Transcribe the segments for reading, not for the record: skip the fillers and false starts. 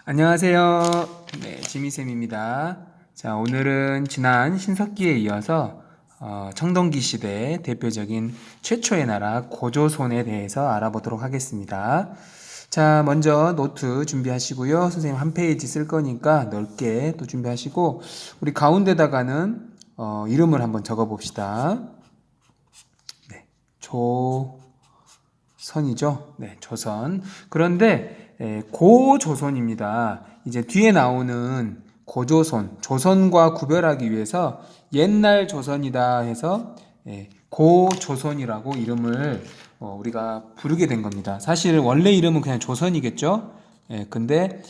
안녕하세요. 네, 지미쌤입니다. 자, 오늘은 지난 신석기에 이어서 청동기 시대 대표적인 최초의 나라 고조선에 대해서 알아보도록 하겠습니다. 자, 먼저 노트 준비하시고요. 선생님 한 페이지 쓸 거니까 넓게 또 준비하시고 우리 가운데다가는 이름을 한번 적어 봅시다. 네, 조선이죠. 네, 조선. 그런데 고조선입니다. 이제 뒤에 나오는 고조선, 조선과 구별하기 위해서 옛날 조선이다 해서 고조선이라고 이름을 우리가 부르게 된 겁니다. 사실 원래 이름은 그냥 조선이겠죠. 근데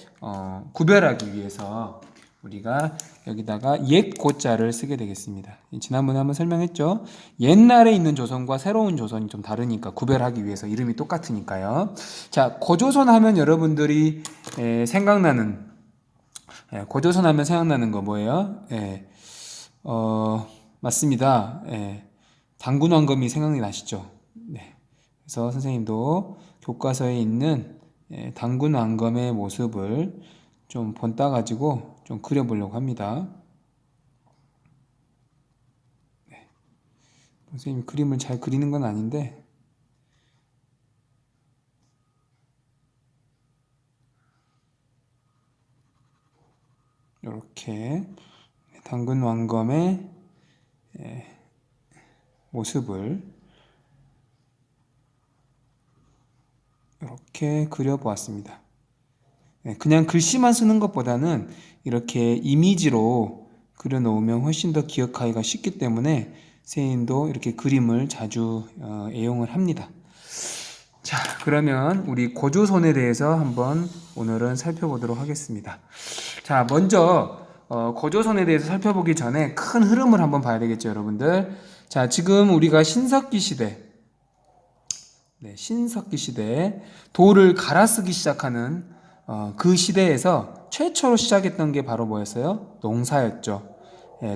구별하기 위해서 우리가 여기다가 옛 고자를 쓰게 되겠습니다. 지난번에 한번 설명했죠. 옛날에 있는 조선과 새로운 조선이 좀 다르니까 구별하기 위해서 이름이 똑같으니까요. 자, 고조선 하면 여러분들이 생각나는 고조선 하면 생각나는 거 뭐예요? 맞습니다. 당군왕검이 생각이 나시죠? 네. 그래서 선생님도 교과서에 있는 당군왕검의 모습을 좀 본따 가지고 좀 그려보려고 합니다. 네. 선생님이 그림을 잘 그리는 건 아닌데 이렇게 당군왕검의 모습을 이렇게 그려보았습니다. 그냥 글씨만 쓰는 것보다는 이렇게 이미지로 그려놓으면 훨씬 더 기억하기가 쉽기 때문에 선생님도 이렇게 그림을 자주 애용을 합니다. 자, 그러면 우리 고조선에 대해서 한번 오늘은 살펴보도록 하겠습니다. 자, 먼저 고조선에 대해서 살펴보기 전에 큰 흐름을 한번 봐야 되겠죠, 여러분들. 자, 지금 우리가 신석기 시대, 신석기 시대 돌을 갈아 쓰기 시작하는 그 시대에서 최초로 시작했던 게 바로 뭐였어요? 농사였죠.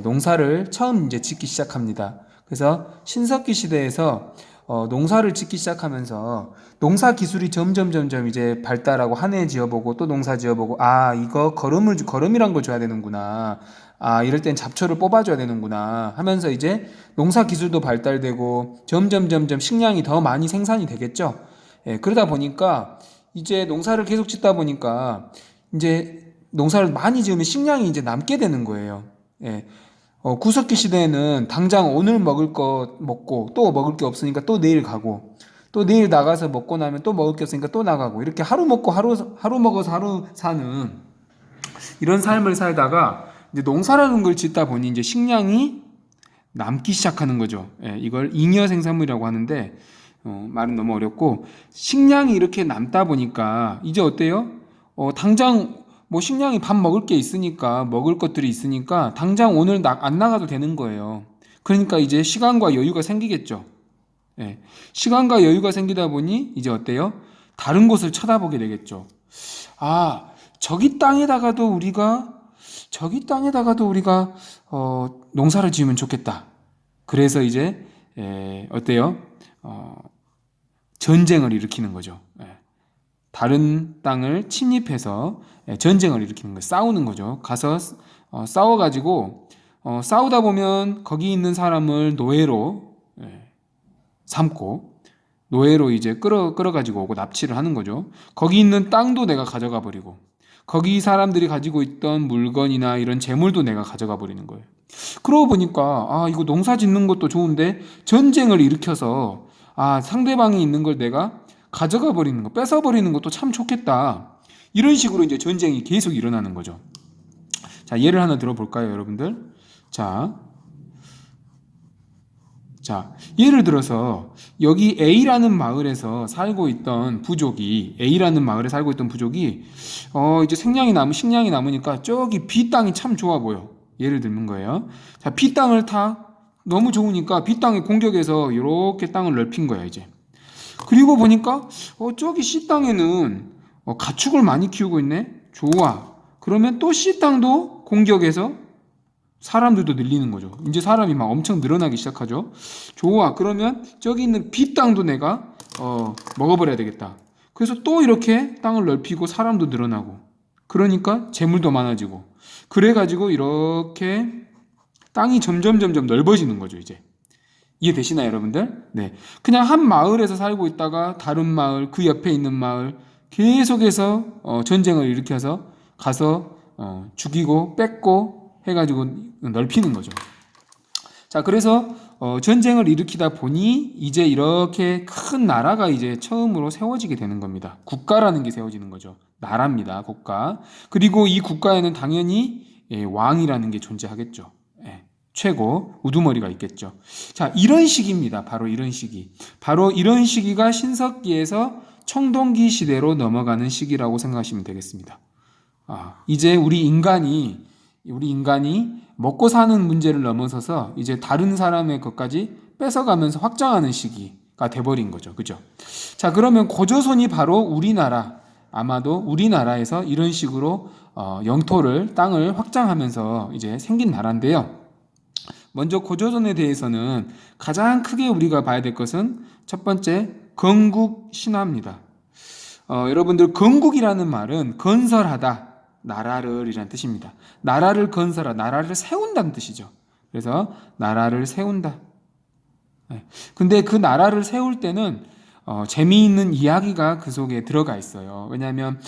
농사를 처음 이제 짓기 시작합니다. 그래서 신석기 시대에서 농사를 짓기 시작하면서 농사 기술이 점점 이제 발달하고 한 해 지어보고 또 농사 지어보고 이거 거름이란 걸 줘야 되는구나. 이럴 땐 잡초를 뽑아줘야 되는구나 하면서 이제 농사 기술도 발달되고 점점 식량이 더 많이 생산이 되겠죠. 그러다 보니까 이제 농사를 계속 짓다 보니까 이제 농사를 많이 지으면 식량이 이제 남게 되는 거예요. 구석기 시대에는 당장 오늘 먹을 거 먹고 또 먹을 게 없으니까 또 내일 가고 또 내일 나가서 먹고 나면 또 먹을 게 없으니까 또 나가고 이렇게 하루 먹고 하루 먹어서 하루 사는 이런 삶을 살다가 이제 농사라는 걸 짓다 보니 이제 식량이 남기 시작하는 거죠. 이걸 잉여 생산물이라고 하는데 말은 너무 어렵고 식량이 이렇게 남다 보니까 이제 어때요? 당장 뭐 식량이 밥 먹을 게 있으니까 먹을 것들이 있으니까 당장 오늘 안 나가도 되는 거예요. 그러니까 이제 시간과 여유가 생기겠죠. 시간과 여유가 생기다 보니 이제 어때요? 다른 곳을 쳐다보게 되겠죠. 저기 땅에다가도 우리가 농사를 지으면 좋겠다. 그래서 이제 어때요? 전쟁을 일으키는 거죠. 다른 땅을 침입해서 전쟁을 일으키는 거예요. 싸우는 거죠. 가서 싸워가지고 싸우다 보면 거기 있는 사람을 노예로 삼고 노예로 이제 끌어가지고 오고 납치를 하는 거죠. 거기 있는 땅도 내가 가져가 버리고 거기 사람들이 가지고 있던 물건이나 이런 재물도 내가 가져가 버리는 거예요. 그러고 보니까 이거 농사 짓는 것도 좋은데 전쟁을 일으켜서 상대방이 있는 걸 내가 가져가 버리는 거, 뺏어 버리는 것도 참 좋겠다. 이런 식으로 이제 전쟁이 계속 일어나는 거죠. 자, 예를 하나 들어볼까요, 여러분들? 자, 예를 들어서 여기 A라는 마을에서 살고 있던 부족이 이제 식량이 남으니까 저기 B 땅이 참 좋아 보여. 예를 들는 거예요. 자, B 땅을 너무 좋으니까 B 땅에 공격해서 이렇게 땅을 넓힌 거야, 이제. 그리고 보니까 저기 C 땅에는 가축을 많이 키우고 있네. 좋아. 그러면 또 C 땅도 공격해서 사람들도 늘리는 거죠. 이제 사람이 막 엄청 늘어나기 시작하죠. 좋아. 그러면 저기 있는 B 땅도 내가 먹어버려야 되겠다. 그래서 또 이렇게 땅을 넓히고 사람도 늘어나고 그러니까 재물도 많아지고, 그래가지고 이렇게 땅이 점점 넓어지는 거죠, 이제. 이해되시나요, 여러분들? 네. 그냥 한 마을에서 살고 있다가 다른 마을, 그 옆에 있는 마을 계속해서 전쟁을 일으켜서 가서 죽이고 뺏고 해가지고 넓히는 거죠. 자, 그래서 전쟁을 일으키다 보니 이제 이렇게 큰 나라가 이제 처음으로 세워지게 되는 겁니다. 국가라는 게 세워지는 거죠. 나라입니다, 국가. 그리고 이 국가에는 당연히 왕이라는 게 존재하겠죠. 예, 최고 우두머리가 있겠죠. 자, 이런 시기입니다. 바로 이런 시기. 바로 이런 시기가 신석기에서 청동기 시대로 넘어가는 시기라고 생각하시면 되겠습니다. 이제 우리 인간이 먹고 사는 문제를 넘어서서 이제 다른 사람의 것까지 뺏어가면서 확장하는 시기가 돼버린 거죠. 그죠? 자, 그러면 고조선이 바로 우리나라, 아마도 우리나라에서 이런 식으로 영토를, 땅을 확장하면서 이제 생긴 나라인데요. 먼저 고조선에 대해서는 가장 크게 우리가 봐야 될 것은 첫 번째, 건국 신화입니다. 여러분들, 건국이라는 말은 건설하다, 나라를 이라는 뜻입니다. 나라를 건설하다, 나라를 세운다는 뜻이죠. 그래서 나라를 세운다. 근데 그 나라를 세울 때는 재미있는 이야기가 그 속에 들어가 있어요. 왜냐하면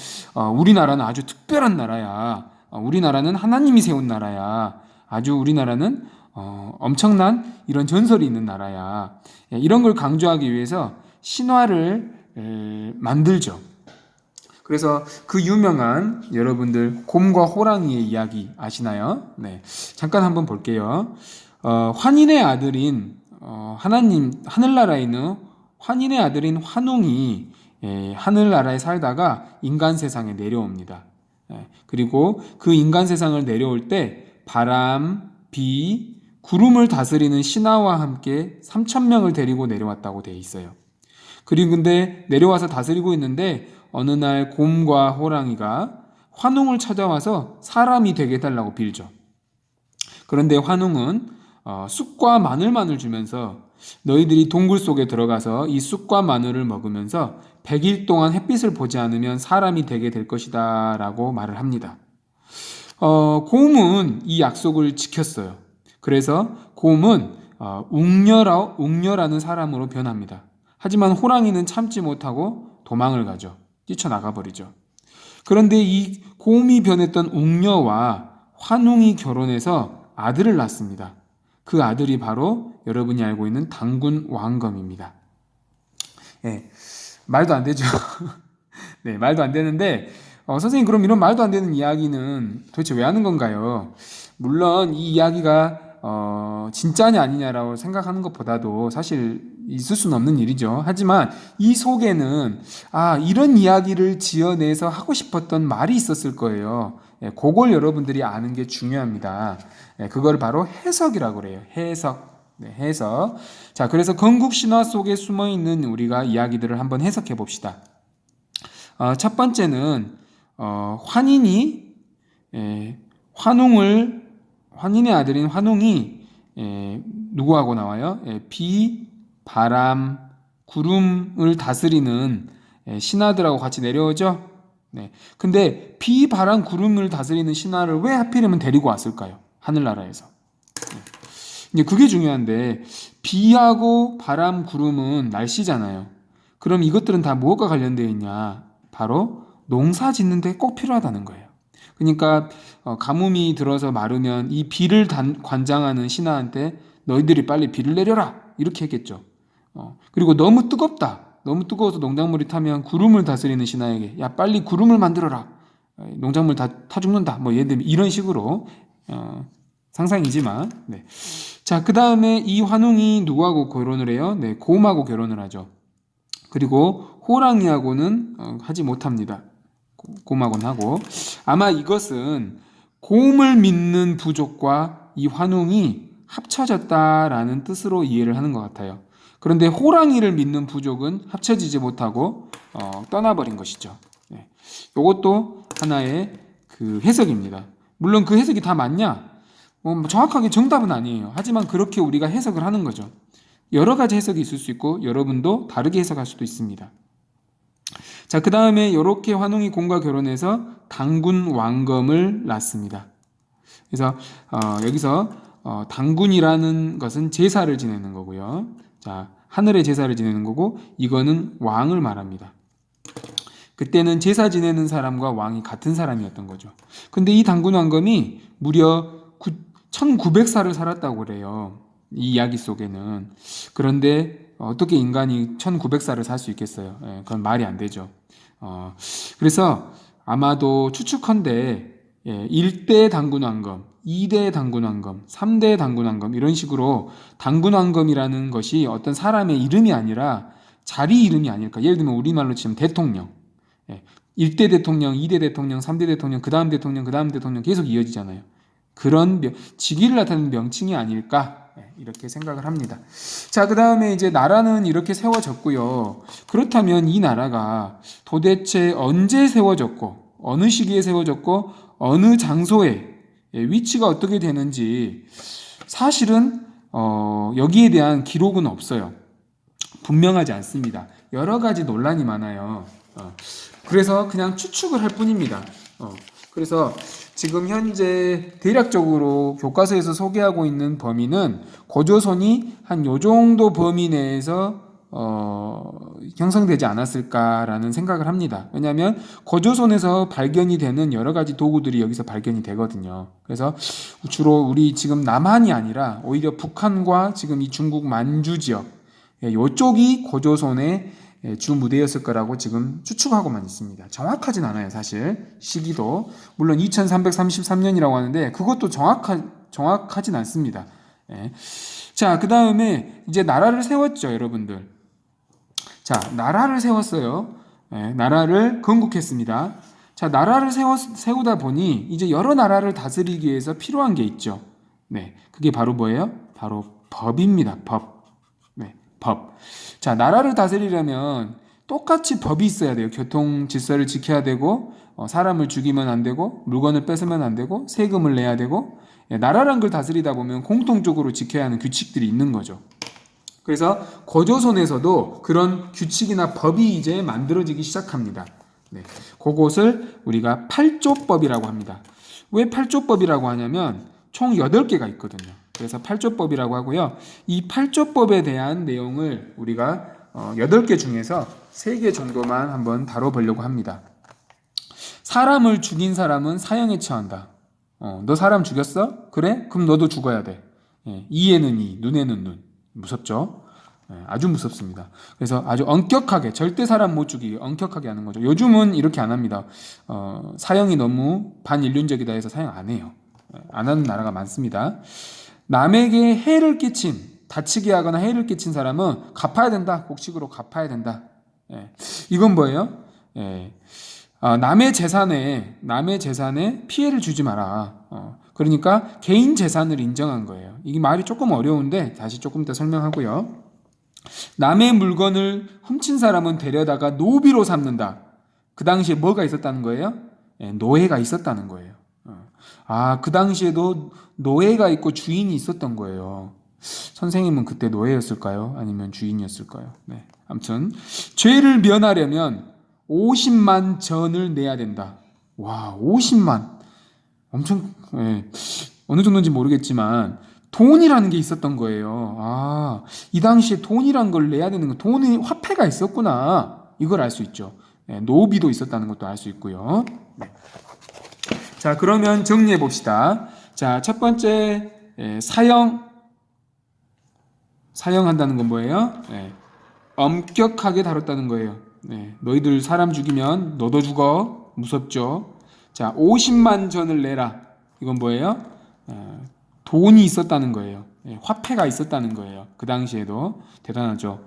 우리나라는 아주 특별한 나라야. 우리나라는 하나님이 세운 나라야. 아주 우리나라는 엄청난 이런 전설이 있는 나라야. 이런 걸 강조하기 위해서 신화를 만들죠. 그래서 그 유명한 여러분들 곰과 호랑이의 이야기 아시나요? 네, 잠깐 한번 볼게요. 환인의 아들인 하늘나라에 있는 환인의 아들인 환웅이 하늘나라에 살다가 인간 세상에 내려옵니다. 그리고 그 인간 세상을 내려올 때 바람, 비, 구름을 다스리는 신하와 함께 3,000명을 데리고 내려왔다고 되어 있어요. 그리고 근데 내려와서 다스리고 있는데 어느 날 곰과 호랑이가 환웅을 찾아와서 사람이 되게 해달라고 빌죠. 그런데 환웅은 쑥과 마늘만을 주면서 너희들이 동굴 속에 들어가서 이 쑥과 마늘을 먹으면서 100일 동안 햇빛을 보지 않으면 사람이 되게 될 것이다 라고 말을 합니다. 곰은 이 약속을 지켰어요. 그래서 곰은 웅녀라는 사람으로 변합니다. 하지만 호랑이는 참지 못하고 도망을 가죠. 뛰쳐나가 버리죠. 그런데 이 곰이 변했던 웅녀와 환웅이 결혼해서 아들을 낳습니다. 그 아들이 바로 여러분이 알고 있는 당군 왕검입니다. 네, 말도 안 되죠. 네, 말도 안 되는데 선생님, 그럼 이런 말도 안 되는 이야기는 도대체 왜 하는 건가요? 물론 이 이야기가 진짜냐 아니냐라고 생각하는 것보다도 사실 있을 수는 없는 일이죠. 하지만 이 속에는 이런 이야기를 지어내서 하고 싶었던 말이 있었을 거예요. 그걸 여러분들이 아는 게 중요합니다. 그걸 바로 해석이라고 그래요. 해석. 네, 해석. 자, 그래서 건국 신화 속에 숨어 있는 우리가 이야기들을 한번 해석해 봅시다. 첫 번째는 환인의 아들인 환웅이 누구하고 나와요? 비, 바람, 구름을 다스리는 신하들하고 같이 내려오죠. 네. 근데 비, 바람, 구름을 다스리는 신하를 왜 하필이면 데리고 왔을까요? 하늘나라에서. 이제 그게 중요한데, 비하고 바람, 구름은 날씨잖아요. 그럼 이것들은 다 무엇과 관련되어 있냐? 바로 농사 짓는데 꼭 필요하다는 거예요. 그러니까 가뭄이 들어서 마르면 이 비를 관장하는 신하한테 너희들이 빨리 비를 내려라 이렇게 했겠죠. 그리고 너무 뜨거워서 농작물이 타면 구름을 다스리는 신하에게 야 빨리 구름을 만들어라, 농작물 다 타 죽는다, 뭐 예를 들면 이런 식으로 상상이지만. 네. 자, 그 다음에 이 환웅이 누구하고 결혼을 해요? 네, 곰하고 결혼을 하죠. 그리고 호랑이하고는 하지 못합니다. 곰하고는 하고. 아마 이것은 곰을 믿는 부족과 이 환웅이 합쳐졌다라는 뜻으로 이해를 하는 것 같아요. 그런데 호랑이를 믿는 부족은 합쳐지지 못하고 떠나버린 것이죠. 네. 이것도 하나의 그 해석입니다. 물론 그 해석이 다 맞냐? 정확하게 정답은 아니에요. 하지만 그렇게 우리가 해석을 하는 거죠. 여러 가지 해석이 있을 수 있고 여러분도 다르게 해석할 수도 있습니다. 자, 그 다음에 이렇게 환웅이 공과 결혼해서 당군 왕검을 낳습니다. 그래서 여기서 당군이라는 것은 제사를 지내는 거고요. 자, 하늘의 제사를 지내는 거고, 이거는 왕을 말합니다. 그때는 제사 지내는 사람과 왕이 같은 사람이었던 거죠. 근데 이 당군 왕검이 무려 1900살을 살았다고 그래요. 이 이야기 속에는. 그런데 어떻게 인간이 1900살을 살 수 있겠어요? 예, 그건 말이 안 되죠. 그래서 아마도 추측컨대 1대 당군왕검, 2대 당군왕검, 3대 당군왕검 이런 식으로 당군왕검이라는 것이 어떤 사람의 이름이 아니라 자리 이름이 아닐까. 예를 들면 우리말로 치면 대통령, 1대 대통령, 2대 대통령, 3대 대통령, 그 다음 대통령, 그 다음 대통령 계속 이어지잖아요. 그런 직위를 나타내는 명칭이 아닐까 이렇게 생각을 합니다. 자, 그 다음에 이제 나라는 이렇게 세워졌고요. 그렇다면 이 나라가 도대체 언제 세워졌고 어느 시기에 세워졌고 어느 장소에 위치가 어떻게 되는지 사실은 여기에 대한 기록은 없어요. 분명하지 않습니다. 여러 가지 논란이 많아요. 그래서 그냥 추측을 할 뿐입니다. 그래서 지금 현재 대략적으로 교과서에서 소개하고 있는 범위는 고조선이 한 요 정도 범위 내에서 형성되지 않았을까라는 생각을 합니다. 왜냐하면 고조선에서 발견이 되는 여러 가지 도구들이 여기서 발견이 되거든요. 그래서 주로 우리 지금 남한이 아니라 오히려 북한과 지금 이 중국 만주 지역 이쪽이 고조선의 주 무대였을 거라고 지금 추측하고만 있습니다. 정확하진 않아요, 사실. 시기도. 물론 2333년이라고 하는데 그것도 정확하진 않습니다. 자, 그 다음에 이제 나라를 세웠죠, 여러분들. 자, 나라를 세웠어요. 나라를 건국했습니다. 자, 나라를 세우다 보니 이제 여러 나라를 다스리기 위해서 필요한 게 있죠. 네, 그게 바로 뭐예요? 바로 법입니다. 법. 법. 자, 나라를 다스리려면 똑같이 법이 있어야 돼요. 교통 질서를 지켜야 되고, 사람을 죽이면 안 되고, 물건을 뺏으면 안 되고, 세금을 내야 되고, 나라란 걸 다스리다 보면 공통적으로 지켜야 하는 규칙들이 있는 거죠. 그래서 고조선에서도 그런 규칙이나 법이 이제 만들어지기 시작합니다. 네, 그것을 우리가 팔조법이라고 합니다. 왜 팔조법이라고 하냐면 총 8개가 있거든요. 그래서 팔조법이라고 하고요. 이 팔조법에 대한 내용을 우리가 8개 중에서 3개 정도만 한번 다뤄보려고 합니다. 사람을 죽인 사람은 사형에 처한다. 너 사람 죽였어? 그래? 그럼 너도 죽어야 돼. 이에는 이, 눈에는 눈. 무섭죠? 아주 무섭습니다. 그래서 아주 엄격하게, 절대 사람 못 죽이게 엄격하게 하는 거죠. 요즘은 이렇게 안 합니다. 사형이 너무 반인륜적이다 해서 사형 안 해요. 안 하는 나라가 많습니다. 남에게 해를 끼친, 다치게 하거나 해를 끼친 사람은 갚아야 된다. 곡식으로 갚아야 된다. 이건 뭐예요? 남의 재산에 피해를 주지 마라. 그러니까 개인 재산을 인정한 거예요. 이게 말이 조금 어려운데 다시 조금 더 설명하고요. 남의 물건을 훔친 사람은 데려다가 노비로 삼는다. 그 당시에 뭐가 있었다는 거예요? 노예가 있었다는 거예요. 그 당시에도 노예가 있고 주인이 있었던 거예요. 선생님은 그때 노예였을까요? 아니면 주인이었을까요? 네. 아무튼 죄를 면하려면 50만 전을 내야 된다. 와, 50만. 엄청 어느 정도인지 모르겠지만 돈이라는 게 있었던 거예요. 이 당시에 돈이란 걸 내야 되는 거, 돈이 화폐가 있었구나. 이걸 알 수 있죠. 노비도 있었다는 것도 알 수 있고요. 네. 자, 그러면 정리해 봅시다. 자, 첫 번째 사형한다는 건 뭐예요? 엄격하게 다뤘다는 거예요. 너희들 사람 죽이면 너도 죽어. 무섭죠? 자, 50만 전을 내라. 이건 뭐예요? 돈이 있었다는 거예요. 화폐가 있었다는 거예요. 그 당시에도. 대단하죠.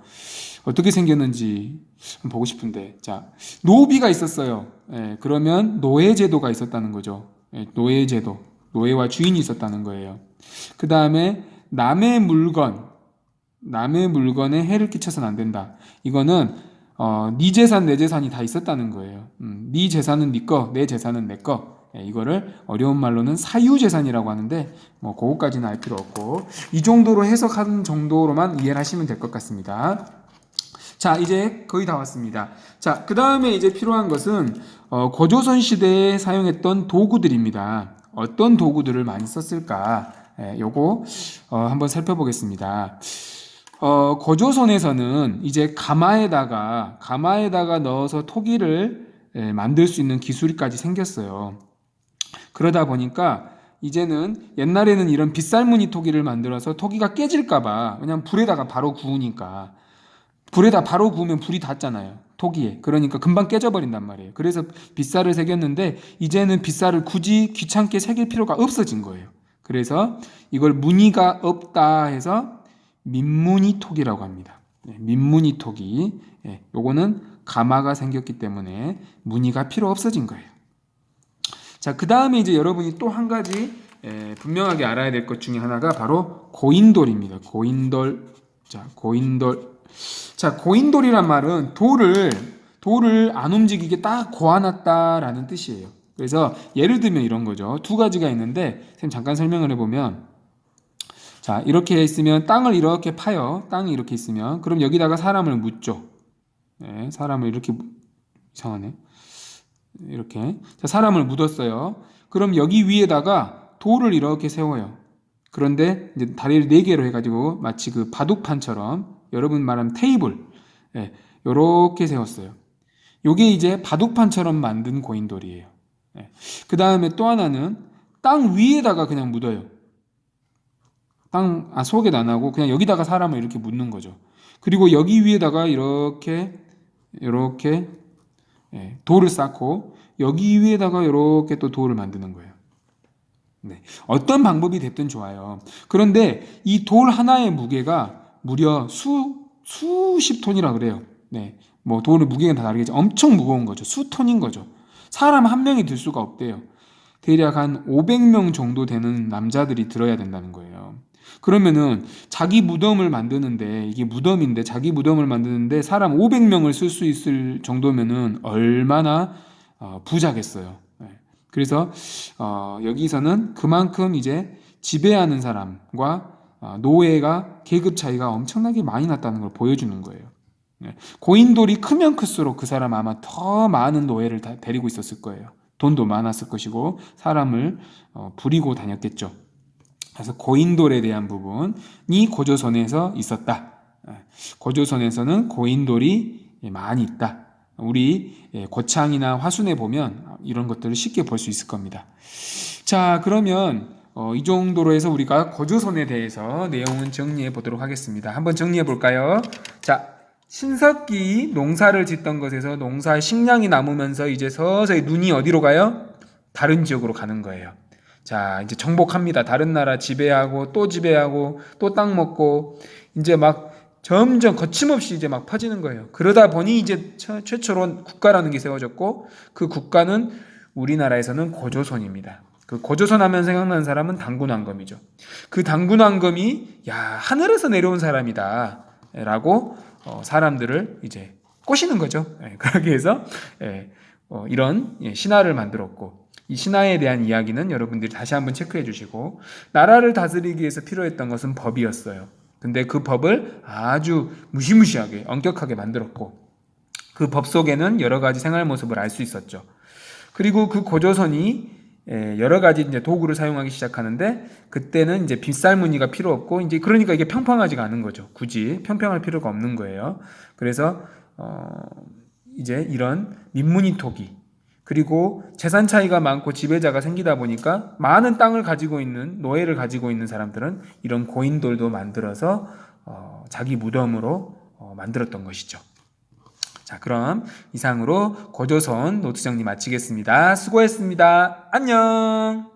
어떻게 생겼는지 보고 싶은데. 자, 노비가 있었어요. 그러면 노예제도가 있었다는 거죠. 노예제도. 노예와 주인이 있었다는 거예요. 그 다음에 남의 물건에 해를 끼쳐서는 안 된다. 이거는 네 재산 내 재산이 다 있었다는 거예요. 네 재산은 네 거, 내 재산은 내 거. 이거를 어려운 말로는 사유재산이라고 하는데 뭐 그거까지는 알 필요 없고 이 정도로 해석하는 정도로만 이해를 하시면 될 것 같습니다. 자, 이제 거의 다 왔습니다. 자, 그 다음에 이제 필요한 것은 고조선 시대에 사용했던 도구들입니다. 어떤 도구들을 많이 썼을까? 요거 한번 살펴보겠습니다. 고조선에서는 이제 가마에다가 넣어서 토기를 만들 수 있는 기술까지 생겼어요. 그러다 보니까 이제는 옛날에는 이런 빗살무늬 토기를 만들어서 토기가 깨질까봐, 왜냐면 불에다가 바로 구우니까, 불에다 바로 구우면 불이 닿잖아요, 토기에. 그러니까 금방 깨져버린단 말이에요. 그래서 빗살을 새겼는데 이제는 빗살을 굳이 귀찮게 새길 필요가 없어진 거예요. 그래서 이걸 무늬가 없다 해서 민무늬 토기라고 합니다. 민무늬 토기. 요거는 가마가 생겼기 때문에 무늬가 필요 없어진 거예요. 자, 그 다음에 이제 여러분이 또 한 가지 분명하게 알아야 될 것 중에 하나가 바로 고인돌입니다. 고인돌. 자, 고인돌. 자, 고인돌이란 말은 돌을 안 움직이게 딱 고아놨다라는 뜻이에요. 그래서 예를 들면 이런 거죠. 두 가지가 있는데 선생님 잠깐 설명을 해보면, 자, 이렇게 있으면 땅을 이렇게 파요. 땅이 이렇게 있으면 그럼 여기다가 사람을 묻죠. 사람을 이렇게, 이상하네. 이렇게. 자, 사람을 묻었어요. 그럼 여기 위에다가 돌을 이렇게 세워요. 그런데 이제 다리를 4개로 해가지고 마치 그 바둑판처럼, 여러분 말하면 테이블, 요렇게 세웠어요. 요게 이제 바둑판처럼 만든 고인돌이에요. 그 다음에 또 하나는 땅 위에다가 그냥 묻어요. 속에도 안 하고 그냥 여기다가 사람을 이렇게 묻는 거죠. 그리고 여기 위에다가 이렇게 돌을 쌓고 여기 위에다가 이렇게 또 돌을 만드는 거예요. 어떤 방법이 됐든 좋아요. 그런데 이 돌 하나의 무게가 무려 수십 톤이라 그래요. 뭐 돌의 무게가 다 다르겠죠. 엄청 무거운 거죠. 수톤인 거죠. 사람 한 명이 들 수가 없대요. 대략 한 500명 정도 되는 남자들이 들어야 된다는 거예요. 그러면은 자기 무덤을 만드는데, 이게 무덤인데 자기 무덤을 만드는데 사람 500명을 쓸 수 있을 정도면은 얼마나 부자겠어요. 그래서 여기서는 그만큼 이제 지배하는 사람과 노예가 계급 차이가 엄청나게 많이 났다는 걸 보여주는 거예요. 고인돌이 크면 클수록 그 사람 아마 더 많은 노예를 데리고 있었을 거예요. 돈도 많았을 것이고 사람을 부리고 다녔겠죠. 그래서 고인돌에 대한 부분이 고조선에서 있었다. 고조선에서는 고인돌이 많이 있다. 우리 고창이나 화순에 보면 이런 것들을 쉽게 볼 수 있을 겁니다. 자, 그러면 이 정도로 해서 우리가 고조선에 대해서 내용은 정리해 보도록 하겠습니다. 한번 정리해 볼까요? 자, 신석기 농사를 짓던 것에서 농사의 식량이 남으면서 이제 서서히 눈이 어디로 가요? 다른 지역으로 가는 거예요. 자, 이제 정복합니다. 다른 나라 지배하고 또 땅 먹고 이제 막 점점 거침없이 이제 막 퍼지는 거예요. 그러다 보니 이제 최초로 국가라는 게 세워졌고, 그 국가는 우리나라에서는 고조선입니다. 그 고조선 하면 생각나는 사람은 당군왕검이죠. 그 당군왕검이 하늘에서 내려온 사람이다 라고 사람들을 이제 꼬시는 거죠. 그러기 위해서 이런 신화를 만들었고, 이 신화에 대한 이야기는 여러분들이 다시 한번 체크해 주시고, 나라를 다스리기 위해서 필요했던 것은 법이었어요. 근데 그 법을 아주 무시무시하게 엄격하게 만들었고, 그 법 속에는 여러 가지 생활 모습을 알 수 있었죠. 그리고 그 고조선이 여러 가지 이제 도구를 사용하기 시작하는데, 그때는 이제 빗살무늬가 필요 없고, 이제 그러니까 이게 평평하지가 않은 거죠. 굳이 평평할 필요가 없는 거예요. 그래서 이제 이런 민무늬 토기, 그리고 재산 차이가 많고 지배자가 생기다 보니까 많은 땅을 가지고 있는, 노예를 가지고 있는 사람들은 이런 고인돌도 만들어서 자기 무덤으로 만들었던 것이죠. 자, 그럼 이상으로 고조선 노트 정리 마치겠습니다. 수고했습니다. 안녕.